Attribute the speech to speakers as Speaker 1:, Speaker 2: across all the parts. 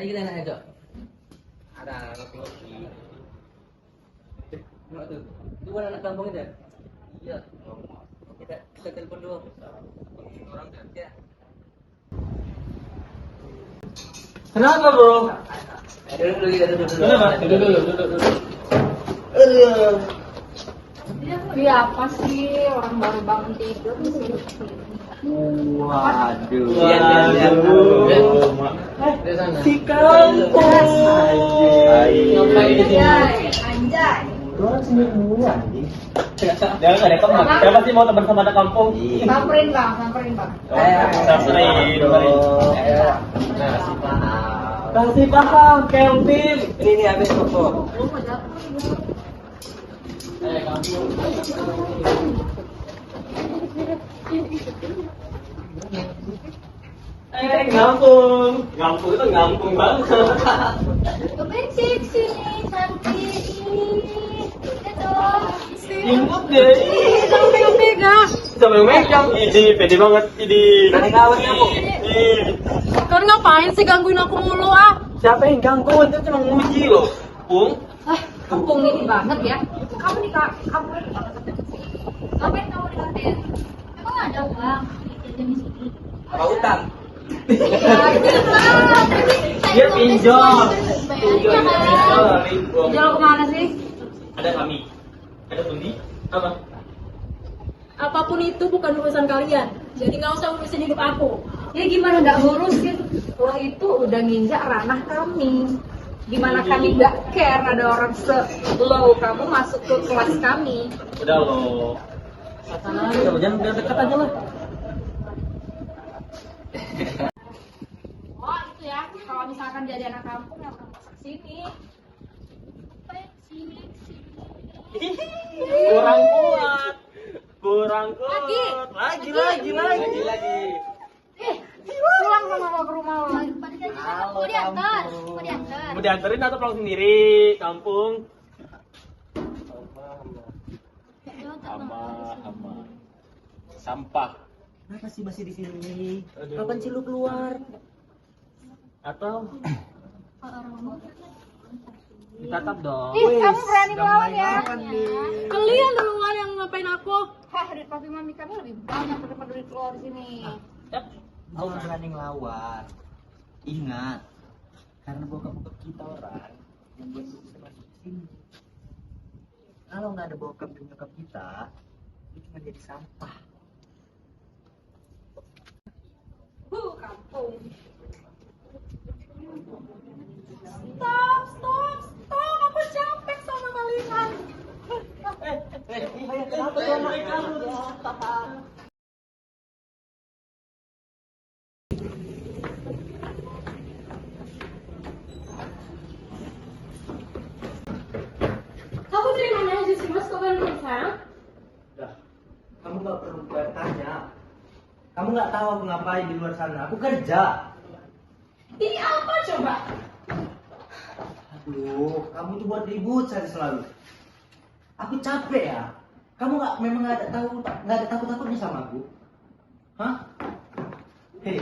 Speaker 1: Ayo kita enak aja. Ada kopi. Mana tuh? Itu kan anak kampung itu. Iya. Kita telepon dulu. Orang kerja.
Speaker 2: Kenapa bro?
Speaker 1: Duduk.
Speaker 2: Duduk.
Speaker 3: Dia apa sih orang baru bangun tidur sih?
Speaker 2: Waduh.
Speaker 1: Di sana.
Speaker 2: Si kampung.
Speaker 1: Ngapain di sini?
Speaker 3: Anjay.
Speaker 2: Orang semua anjing. Jangan ada teman. Siapa sih mau teman sama anak kampung?
Speaker 3: Samperin bang.
Speaker 2: Samperin.
Speaker 1: Kasih paham.
Speaker 2: Kasih paham, Kelvin.
Speaker 1: Ini nih habis kok.
Speaker 2: Kampung. Kampung itu kampung banget.
Speaker 3: Kemen sih sini cantik ini. Dong.
Speaker 2: Imut deh.
Speaker 3: Sampai megang.
Speaker 2: Sama yang megang. Ini pede banget ini.
Speaker 1: Nanti kawan kamu.
Speaker 3: Kalian ngapain sih gangguin aku mulu ah?
Speaker 2: Siapa yang ganggu? Itu cuma nguji loh. Pung.
Speaker 3: Kampung ini banget ya. Kamu di kampung ini banget. Ngapain kamu di kantin? Emang ada uang? Jajan di sini.
Speaker 1: Apa utang?
Speaker 2: Dia pinjol.
Speaker 3: Pinjol kemana sih?
Speaker 2: Ada kami. Ada Tundi. Apa?
Speaker 4: Apapun itu bukan urusan kalian. Jadi nggak usah urusin hidup aku.
Speaker 3: Ya gimana nggak ngurusin? Wah itu udah nginjak ranah kami. Gimana kami nggak care ada orang slow kamu masuk ke kelas kami?
Speaker 2: Udah loh. Sana aja, jangan dekat aja lah.
Speaker 3: Oh itu ya, kalau misalkan jadi anak kampung yang masuk sini.
Speaker 2: Kurang kuat.
Speaker 3: Lagi.
Speaker 2: Lagi.
Speaker 3: Pulang sama ke rumah lo.
Speaker 5: Mau diantar? Mau diantar?
Speaker 2: Mau dianterin atau pulang sendiri? Kampung. Hama. Sampah.
Speaker 1: Kenapa sih masih di sini?
Speaker 2: Aduh.
Speaker 1: Kapan sih lu keluar?
Speaker 2: Atau ditatap dong.
Speaker 3: Ih, kamu berani ngelawan ya?
Speaker 4: Kalian duluan yang ngapain aku.
Speaker 3: Hah, duit papi mami kamu lebih banyak daripada duit keluar di sini.
Speaker 1: Jangan berani ngelawan. Ingat, karena bokap-bokap kita orang yang buat lu bisa masuk ke sini. Kalau nggak ada bokap dan nyokap kita, lu cuma jadi sampah.
Speaker 3: Kampung.
Speaker 4: Stop. Aku capek sama kalian.
Speaker 1: Kenapa ya mereka?
Speaker 4: Kamu dari mana aja sih mas? Kok baru sekarang?
Speaker 1: Udah, kamu nggak perlu bertanya. Kamu nggak tahu aku ngapain di luar sana. Aku kerja.
Speaker 4: Ini apa coba?
Speaker 1: Aduh, kamu tuh buat ribut saja selalu. Aku capek ya. Kamu memang nggak ada takutnya sama aku. Hah? Hei,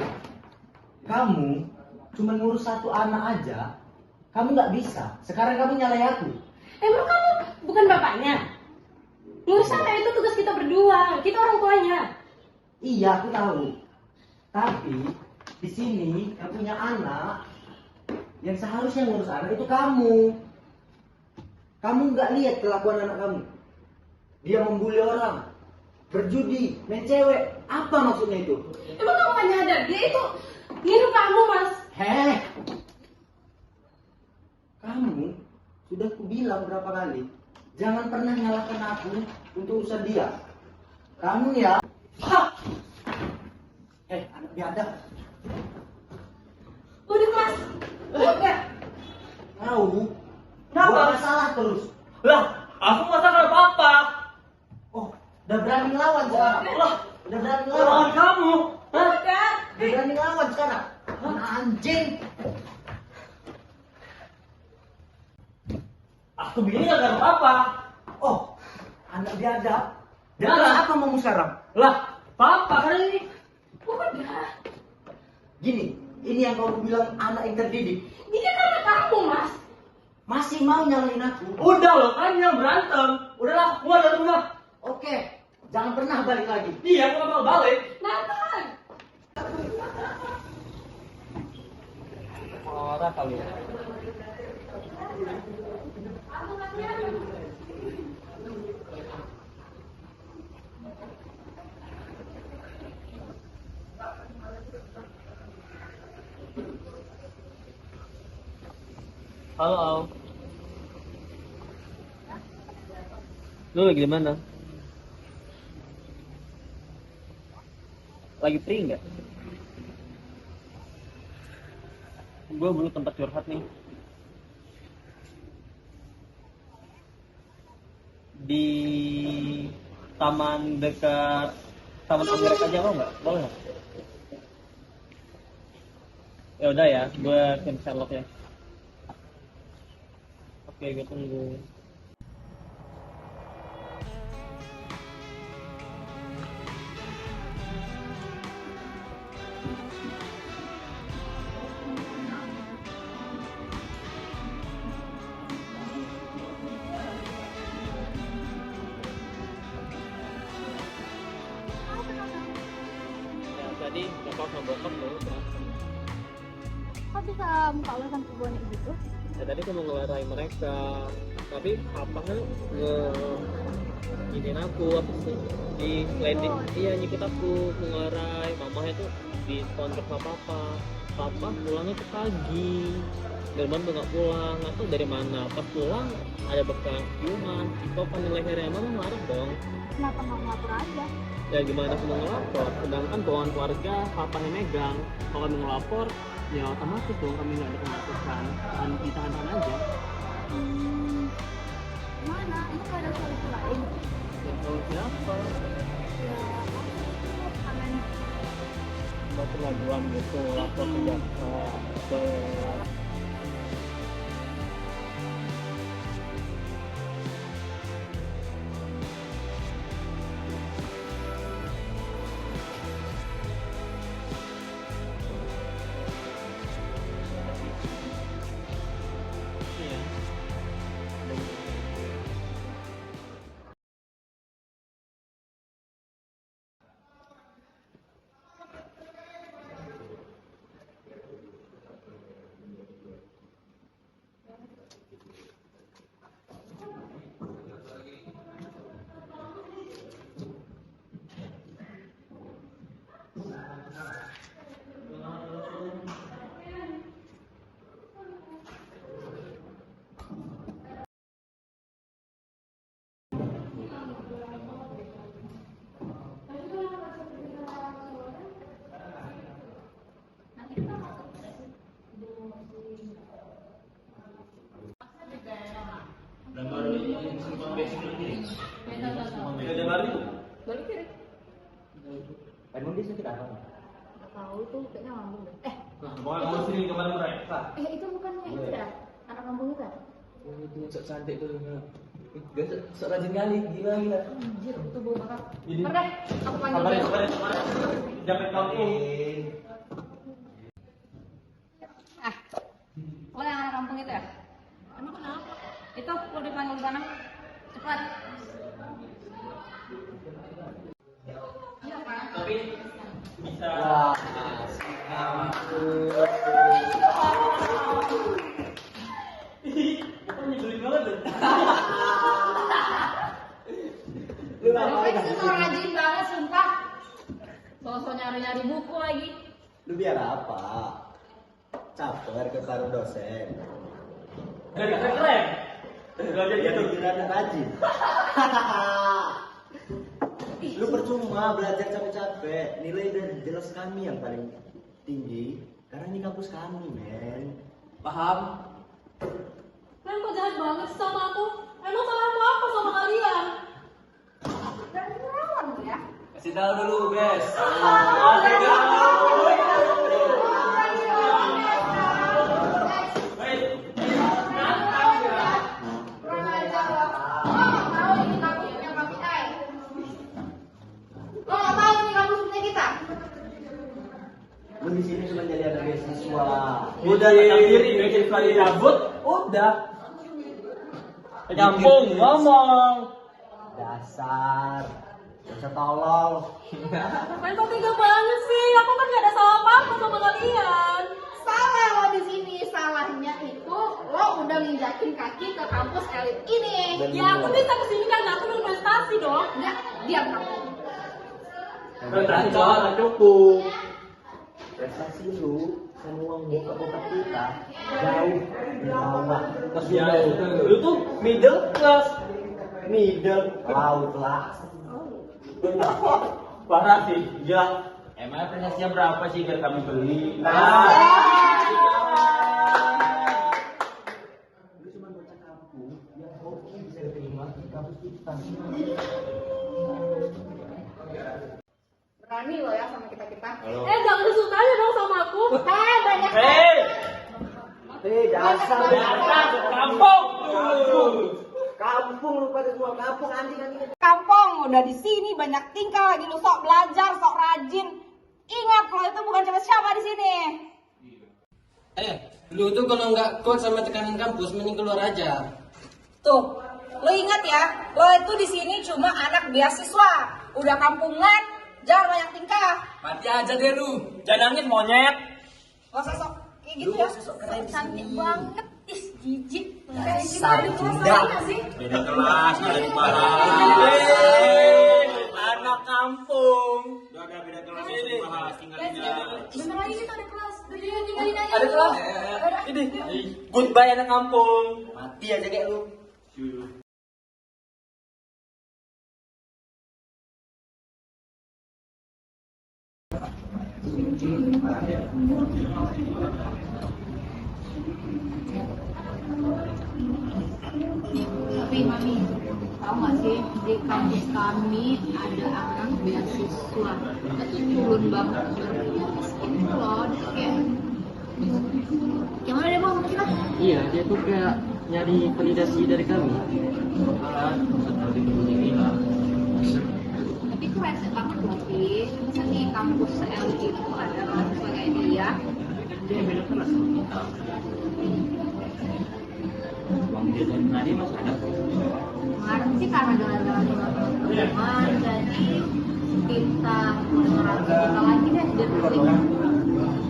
Speaker 1: kamu cuma ngurus satu anak aja. Kamu nggak bisa. Sekarang kamu nyalain aku.
Speaker 4: Emang kamu bukan bapaknya? Ngurus anak itu tugas kita berdua. Kita orang tuanya.
Speaker 1: Iya, aku tahu. Tapi di sini yang punya anak, yang seharusnya ngurus anak itu kamu. Kamu nggak lihat kelakuan anak kamu. Dia membuli orang, berjudi, main cewek. Apa maksudnya itu?
Speaker 4: Emang kamu gak nyadar? Dia itu niru kamu mas.
Speaker 1: Heh, kamu sudah aku bilang berapa kali, jangan pernah nyalahkan aku untuk urusan dia. Kamu ya, anak biadab.
Speaker 4: Udah mas. Udah.
Speaker 1: Tahu?
Speaker 2: Kenapa?
Speaker 1: Buat masalah terus.
Speaker 2: Lah, aku nggak salah apa-apa.
Speaker 1: Oh, udah berani ngelawan sekarang.
Speaker 2: Lah,
Speaker 1: Udah berani
Speaker 2: lawan
Speaker 1: ngelawan.
Speaker 2: kamu. Hah?
Speaker 4: Udah.
Speaker 1: Udah berani ngelawan sekarang. Anjing.
Speaker 2: Aku begini nggak ada apa-apa.
Speaker 1: Oh, anak biadab.
Speaker 2: Jangan.
Speaker 1: Jangan apa mau sekarang?
Speaker 2: Lah, papa kan ini.
Speaker 4: Udah.
Speaker 1: Gini, Ini yang kamu bilang anak yang terdidik.
Speaker 4: Dia karena kamu, Mas.
Speaker 1: Masih mau nyalahin aku?
Speaker 2: Udah loh, kan yang berantem. Udahlah, keluar dari rumah.
Speaker 1: Oke, jangan pernah balik lagi.
Speaker 2: Iya, aku gak mau balik.
Speaker 4: Nathan.
Speaker 2: Marah kali ya. Halo, Al. Lu lagi di mana? Lagi free nggak? Gue butuh tempat curhat nih. Di taman dekat Taman Anggrek aja mau nggak? Boleh nggak? Ya udah ya, gue kirim Sherlock ya. Oke, gue tunggu. Ya, tadi nyokap sama bokap lo berantem.
Speaker 5: Kok bisa muka lo sampai bonek gitu?
Speaker 2: Ya tadi aku mau ngelarai mereka, tapi papanya nginin aku apa sih di landing, iya nyikut aku mau ngelarai. Mamanya tuh di kontrak sama papa pulangnya tuh pagi, Derman tuh nggak pulang, nggak tahu dari mana. Pas pulang ada bekas ciuman, papan di lehernya. Mama marah dong.
Speaker 5: Kenapa nggak ngatur aja?
Speaker 2: Ya gimana aku mau ngelapor, sedangkan keuangan keluarga papanya megang. Kalau kami ngelapor ya otomatis dong kami nggak ada pemasukan. Ditahan aja.
Speaker 5: Mana? Ini nggak ada solusi lain.
Speaker 2: Ya kalau siapa
Speaker 5: Ya, kangen.
Speaker 2: mau pengaduan gitu, lapor ke jaksa ke iya. Udah balik?
Speaker 3: Balik kiri.
Speaker 1: Emang dia sakit apa?
Speaker 3: Nggak tahu tuh, kayaknya ngambung deh.
Speaker 2: Nah, pokoknya kamu sini kemarin mereka.
Speaker 3: Itu bukannya itu ya? Anak kampung itu ya?
Speaker 1: Itu sok cantik tuh. Gak sok rajin kali, gila.
Speaker 3: Anjir, itu bau banget.
Speaker 2: Ini.
Speaker 3: Ntar deh, aku panggil
Speaker 2: Kabarin.
Speaker 3: dia.
Speaker 2: Jangan kamu.
Speaker 3: Lo yang anak kampung itu ya? Emang kenapa? Itu lo dipanggil di sana. Cepat.
Speaker 2: Tapi bisa.
Speaker 1: Wah,
Speaker 2: Kok nyebelin banget tuh?
Speaker 1: lu ngapain?
Speaker 3: Itu so rajin banget, sumpah. Sosok nyari-nyari buku lagi.
Speaker 1: Lu biar apa? Caper ke paru dosen.
Speaker 2: Dari keren. Gak jadi
Speaker 1: Ya
Speaker 2: gitu.
Speaker 1: pikirannya rajin. Lu percuma belajar capek-capek. Nilai udah jelas kami yang paling tinggi. Karena ini kampus kami, men. Paham?
Speaker 4: Kalian kok jahat banget sih sama aku? Emang salah aku apa sama kalian?
Speaker 3: Dan kenalan ya.
Speaker 1: Kasih tahu dulu, guys. Lu di sini cuma jadi anak beasiswa.
Speaker 2: Udah diri bikin sekali rambut, udah. Kampung ngomong.
Speaker 1: Dasar. Bisa tolong.
Speaker 4: Kan kok tega banget sih? Aku kan gak ada salah apa-apa sama kalian.
Speaker 3: Salah lo di sini, salahnya itu lo udah nginjakin kaki ke kampus elit ini.
Speaker 4: Ya aku bisa kesini karena aku berprestasi dong.
Speaker 3: Enggak, diam kamu.
Speaker 2: Prestasi doang nggak cukup.
Speaker 1: Prestasi lu semua muka kita jauh di bawah.
Speaker 2: Ya, lu tuh middle class.
Speaker 1: Middle laut lah.
Speaker 2: Parah sih.
Speaker 6: Ya, emangnya prestasinya berapa sih biar kami beli?
Speaker 1: Lu cuma bocah kampung yang hoki bisa diterima di kampus kita.
Speaker 3: Berani lo ya sama kita-kita.
Speaker 4: Jangan suka aja dong sama aku.
Speaker 3: Banyak
Speaker 1: Dasar
Speaker 2: Datang ke kampung.
Speaker 1: kampung lu pada semua kampung anjing.
Speaker 3: kampung udah di sini banyak tingkah lagi lu sok belajar, sok rajin. Ingat lo itu bukan siapa di sini.
Speaker 7: Lu tuh kalau nggak kuat sama tekanan kampus, mending keluar aja.
Speaker 3: Tuh, lo ingat ya, lo itu di sini cuma anak beasiswa. Udah kampungan, jangan banyak tingkah.
Speaker 7: Mati aja deh lu.
Speaker 2: Jangan nangis monyet.
Speaker 3: Gak usah sok kayak gitu ya. Cantik banget, ih jijik. Kayak gitu di kelas lainnya sih.
Speaker 6: Beda kelas, nggak dari barang.
Speaker 2: Anak kampung.
Speaker 6: Udah ada beda kelas yang dibahas, tinggal aja.
Speaker 3: Bentar lagi kita ada kelas, udah tinggalin aja.
Speaker 2: Ada kelas. Ini goodbye anak kampung.
Speaker 1: Mati aja kayak lu.
Speaker 5: Tapi mami, tahu nggak sih di kampus kami ada anak beasiswa itu turun banget miskin loh, dia kayak gimana deh bang kita?
Speaker 2: Iya, dia tuh kayak nyari validasi dari kami.
Speaker 6: Seperti begini lah.
Speaker 5: Tapi keren banget loh sih, masa di kampus LG itu ada mahasiswa kayak dia.
Speaker 2: Dia beda kelas sama kita.
Speaker 6: Bang dia dari tadi mas ada.
Speaker 5: Kemarin sih karena jalan-jalan sama teman-teman, jadi kita mengerti kita lagi deh biar lebih.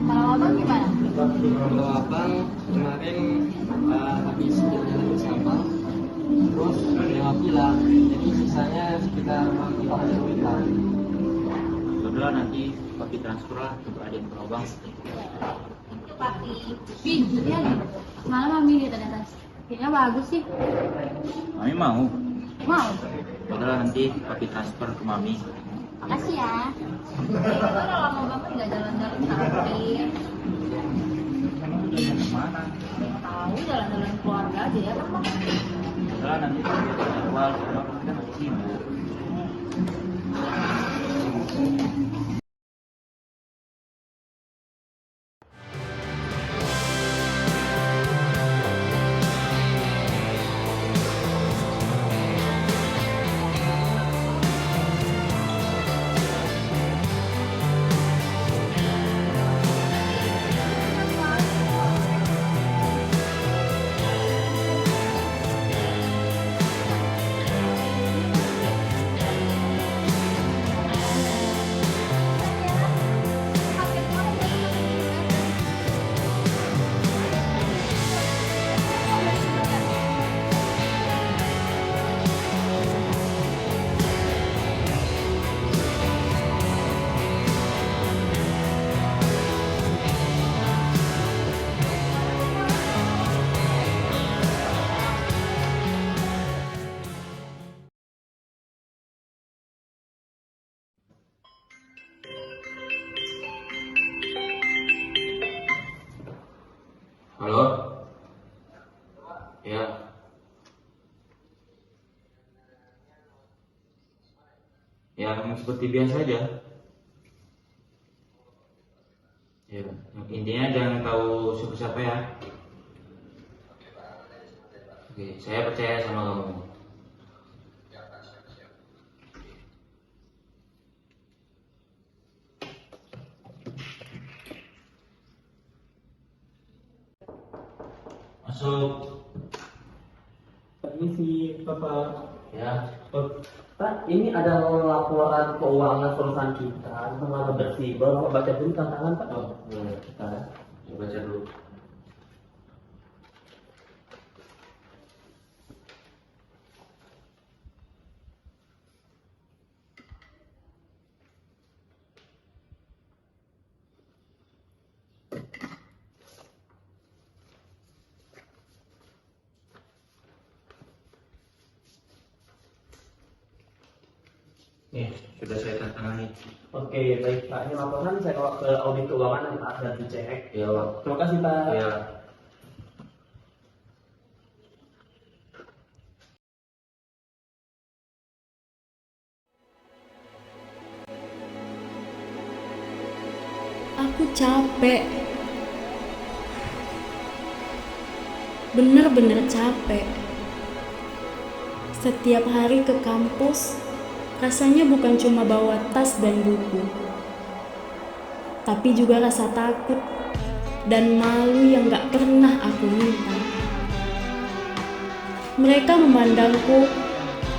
Speaker 5: Kalau abang gimana?
Speaker 7: Kalau abang kemarin habis jalan bersama, terus lewat villa, jadi sisanya sekitar 40 juta.
Speaker 6: Udah nanti pakai transfer lah untuk adik ke abang.
Speaker 5: Papi, Vin, lihat nih. Semalam mami lihat ada tas. Kayaknya bagus sih.
Speaker 6: Mami mau.
Speaker 5: Mau?
Speaker 6: Udah nanti pakai transfer ke mami.
Speaker 5: Makasih ya. Kita udah lama banget nggak jalan-jalan sama Vin.
Speaker 6: Mana?
Speaker 5: Tahu jalan-jalan keluarga aja ya kan?
Speaker 6: Udah nanti pakai jadwal, karena kita masih sibuk. Halo? Ya. Ya, seperti biasa aja. Ya, intinya jangan tahu siapa-siapa ya. Oke, saya percaya sama kamu. Masuk.
Speaker 2: Permisi, Bapak.
Speaker 6: Ya.
Speaker 2: Pak, ini ada laporan keuangan perusahaan kita tentang laba bersih. Bapak baca dulu tantangan, Pak.
Speaker 6: Oh, boleh.
Speaker 2: Kita.
Speaker 6: Saya baca dulu. Nih, sudah saya tantangani.
Speaker 2: Oke, baik Pak. Ini laporan saya bawa ke audit keuangan Pak dan dicek.
Speaker 6: Ya, Pak.
Speaker 2: Terima kasih Pak.
Speaker 6: Ya.
Speaker 8: Aku capek. Bener-bener capek. Setiap hari ke kampus, rasanya bukan cuma bawa tas dan buku, tapi juga rasa takut dan malu yang gak pernah aku minta. Mereka memandangku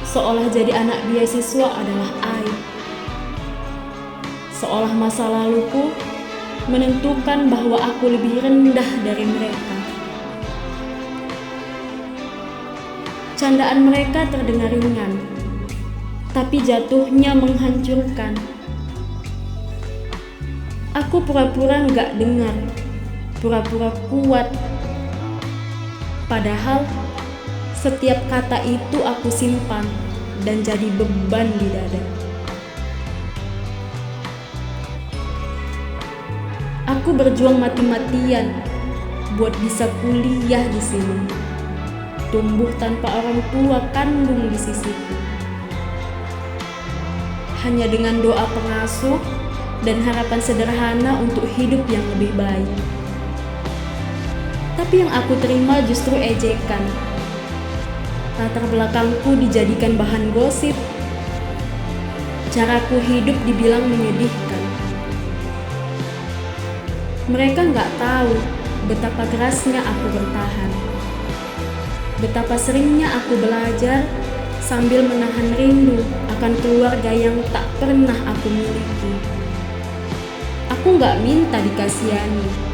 Speaker 8: seolah jadi anak beasiswa adalah aib. Seolah masa laluku menentukan bahwa aku lebih rendah dari mereka. Candaan mereka terdengar ringan, tapi jatuhnya menghancurkan. Aku pura-pura nggak dengar, pura-pura kuat. Padahal setiap kata itu aku simpan dan jadi beban di dada. Aku berjuang mati-matian buat bisa kuliah di sini. Tumbuh tanpa orang tua kandung di sisiku. Hanya dengan doa pengasuh dan harapan sederhana untuk hidup yang lebih baik. Tapi yang aku terima justru ejekan. Latar belakangku dijadikan bahan gosip. Caraku hidup dibilang menyedihkan. Mereka nggak tahu betapa kerasnya aku bertahan. Betapa seringnya aku belajar sambil menahan rindu akan keluarga yang tak pernah aku miliki. Aku nggak minta dikasihani.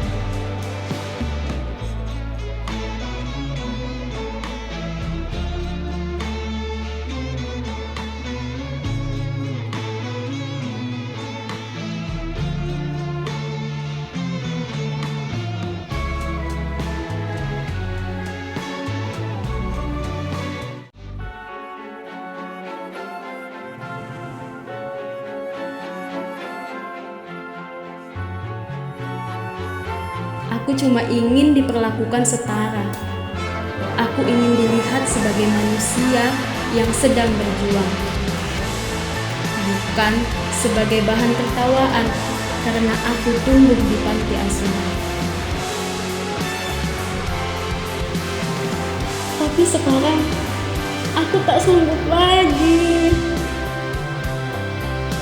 Speaker 8: Aku cuma ingin diperlakukan setara. Aku ingin dilihat sebagai manusia yang sedang berjuang, bukan sebagai bahan tertawaan karena aku tumbuh di panti asuhan. Tapi sekarang aku tak sanggup lagi.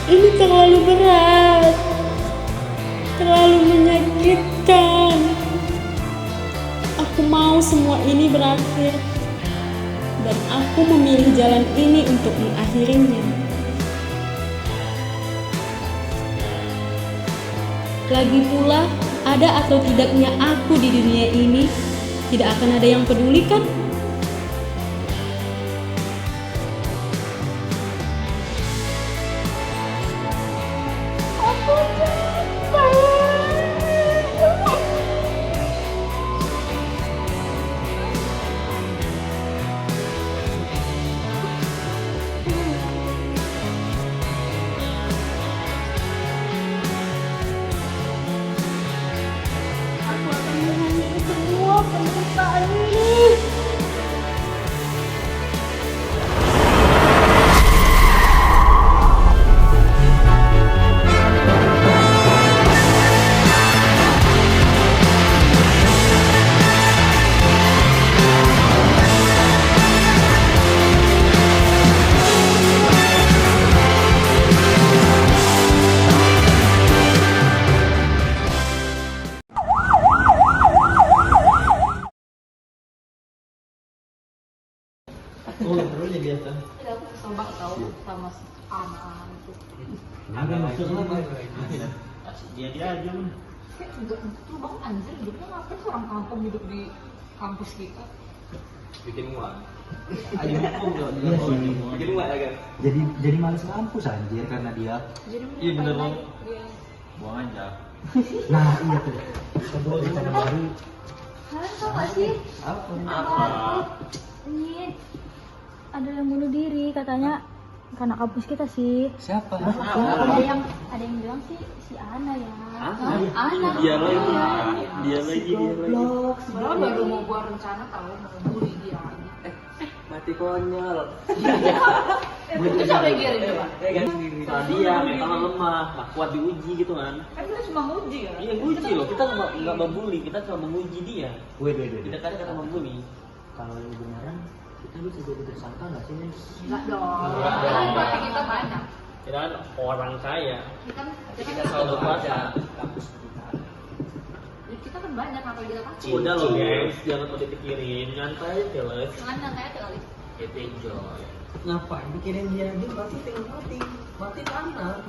Speaker 8: Ini terlalu berat, terlalu menyakitkan. Aku mau semua ini berakhir, dan aku memilih jalan ini untuk mengakhirinya. Lagi pula, ada atau tidaknya aku di dunia ini, tidak akan ada yang peduli kan? Aku akan menanggung semua penderitaan ini.
Speaker 1: Ada maksudnya apa?
Speaker 6: Dia aja lu.
Speaker 3: Enggak betul bang, anjir hidupnya ngapain sih orang kampung hidup di kampus kita?
Speaker 2: Bikin muak. Ayo hukum dong.
Speaker 1: Iya sih.
Speaker 2: Bikin muak ya kan?
Speaker 1: Jadi males ngampus anjir karena dia.
Speaker 3: Jadi
Speaker 2: Iya, bener, Bang.
Speaker 3: Iya.
Speaker 6: Buang aja.
Speaker 1: Nah iya tuh. Rencana baru.
Speaker 5: Kalian tau gak sih?
Speaker 2: Apa?
Speaker 5: Ini ada yang bunuh diri katanya karena kampus kita sih.
Speaker 1: Siapa?
Speaker 5: Ada yang bilang sih si Ana ya. Ana.
Speaker 2: Dia lagi. Dia lagi.
Speaker 3: Sebenarnya baru mau buat rencana tahu mau bully dia.
Speaker 2: Mati konyol.
Speaker 3: Itu coba giring coba.
Speaker 2: Ya kan? Tadi ya mentalnya lemah, nggak kuat diuji gitu kan.
Speaker 3: Kan kita cuma nguji ya.
Speaker 2: Iya uji loh, kita nggak membuli, kita cuma menguji dia.
Speaker 1: Wait.
Speaker 2: Tidak ada kata membuli.
Speaker 1: Kalau ini beneran, kita bisa jadi tersangka nggak sih, Nis?
Speaker 3: Enggak dong.
Speaker 2: Enggak dong.
Speaker 3: Kan berarti kita banyak.
Speaker 2: Kita kan orang kaya.
Speaker 3: Kita
Speaker 2: selalu berkuasa.
Speaker 3: Kita kan banyak ngapain kita takut?
Speaker 2: Udah loh guys, jangan mau dipikirin, nyantai aja lah.
Speaker 5: Jangan santai aja kali.
Speaker 2: Kita enjoy.
Speaker 1: Ngapain mikirin dia pasti tinggal mati tanah.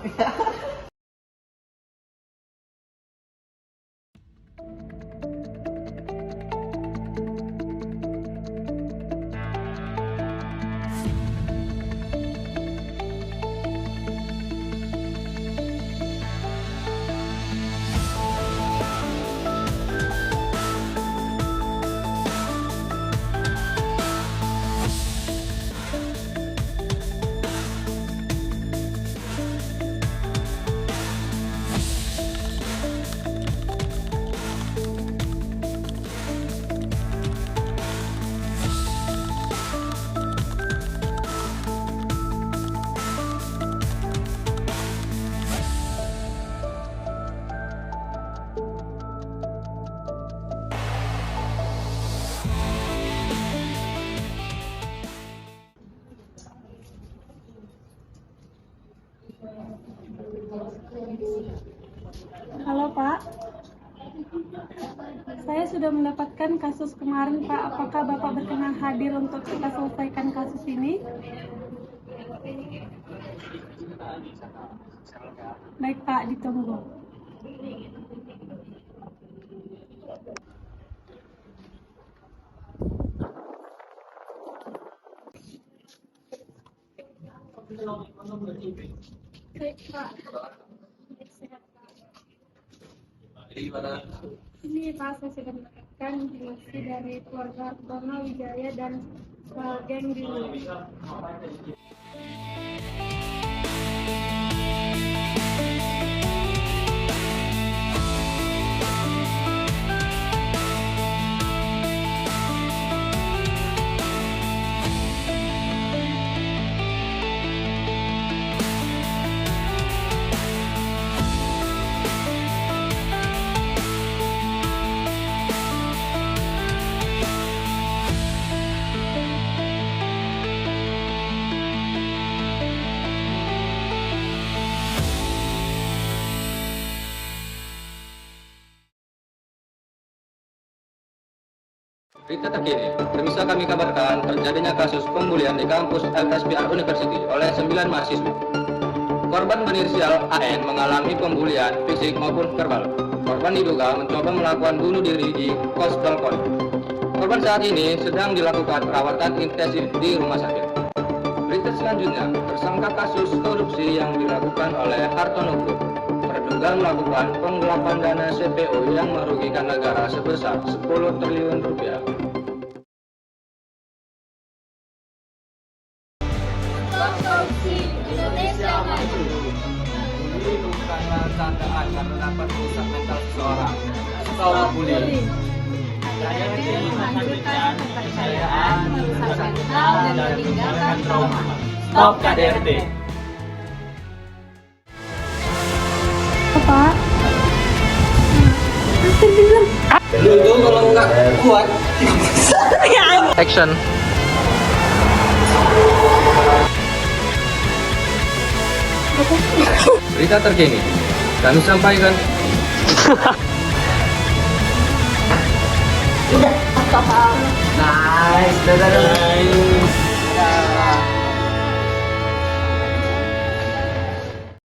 Speaker 9: Halo Pak, saya sudah mendapatkan kasus kemarin Pak. Apakah Bapak berkenan hadir untuk kita selesaikan kasus ini? Baik Pak, ditunggu. Baik Pak. Ini Pak, saya sudah mendapatkan informasi dari keluarga Tono Wijaya dan geng di
Speaker 10: Berita terkini, permisa kami kabarkan terjadinya kasus pembulian di kampus LSPR University oleh 9 mahasiswa. Korban berinisial AN mengalami pembulian fisik maupun verbal. Korban diduga mencoba melakukan bunuh diri di kos balkon. Korban saat ini sedang dilakukan perawatan intensif di rumah sakit. Berita selanjutnya, tersangka kasus korupsi yang dilakukan oleh Hartono Group terduga melakukan penggelapan dana CPO yang merugikan negara sebesar 10 triliun rupiah.
Speaker 5: Korupsi Indonesia maju.
Speaker 10: Ini bukanlah candaan karena dapat merusak mental seseorang. Stop bullying.
Speaker 5: KDRT menghancurkan kepercayaan, merusak mental, dan meninggalkan trauma.
Speaker 2: Stop KDRT.
Speaker 9: Pak.
Speaker 7: Lu kalau nggak kuat
Speaker 10: Action. Berita terkini, kami sampaikan.
Speaker 1: Nice, dadah.